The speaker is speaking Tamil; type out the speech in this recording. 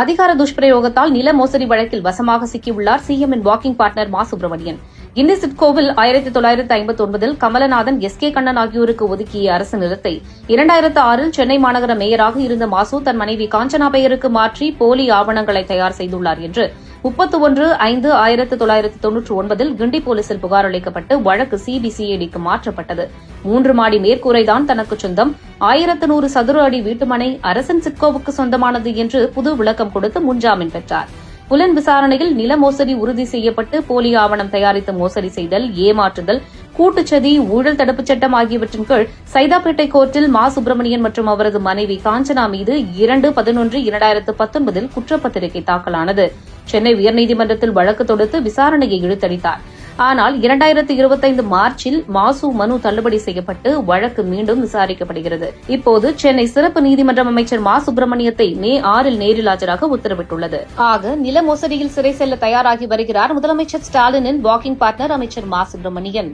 அதிகார துஷ்பிரயோகத்தால் நில மோசடி வழக்கில் வசமாக சிக்கியுள்ளார் சிஎம்மின் வாக்கிங் பார்ட்னர் மா சுப்பிரமணியன். கிண்டி சிட்கோவில் 1959 கமலநாதன், எஸ்.கே. கண்ணன் ஆகியோருக்கு ஒதுக்கிய அரசு நிலத்தை 2006 சென்னை மாநகர மேயராக இருந்த மாசு தன் மனைவி காஞ்சனா பெயருக்கு மாற்றி போலி ஆவணங்களை தயார் செய்துள்ளார் என்று 31/5/1999 கிண்டி போலீசில் புகார் அளிக்கப்பட்டு வழக்கு சிபிசிஐடிக்கு மாற்றப்பட்டது. 3 மாடி மேற்கூரைதான் தனக்கு சொந்தம், 1100 சதுர அடி வீட்டுமனை அரசன் சிட்கோவுக்கு சொந்தமானது என்று புது விளக்கம் கொடுத்து முன்ஜாமீன் பெற்றார். புலன் விசாரணையில் நில மோசடி உறுதி செய்யப்பட்டு போலி ஆவணம் தயாரித்து மோசடி செய்தல், ஏமாற்றுதல், கூட்டுச்சதி, ஊழல் தடுப்புச் சட்டம் ஆகியவற்றின் கீழ் சைதாப்பேட்டை கோர்ட்டில் மா சுப்பிரமணியன் மற்றும் அவரது மனைவி காஞ்சனா மீது 2/11/2019 குற்றப்பத்திரிகை தாக்கலானது. சென்னை உயர்நீதிமன்றத்தில் வழக்கு தொடுத்து விசாரணையை இழுத்தடித்தார். ஆனால் 2025 மார்ச்சில் மாசு மனு தள்ளுபடி செய்யப்பட்டு வழக்கு மீண்டும் விசாரிக்கப்படுகிறது. இப்போது சென்னை சிறப்பு நீதிமன்றம் அமைச்சர் மா சுப்பிரமணியத்தை மே 6 நேரில் ஆஜராக உத்தரவிட்டுள்ளது. ஆக நில மோசடியில் சிறை செல்ல தயாராகி வருகிறார் முதலமைச்சர் ஸ்டாலினின் வாக்கிங் பார்ட்னர் அமைச்சர் மா சுப்பிரமணியன்.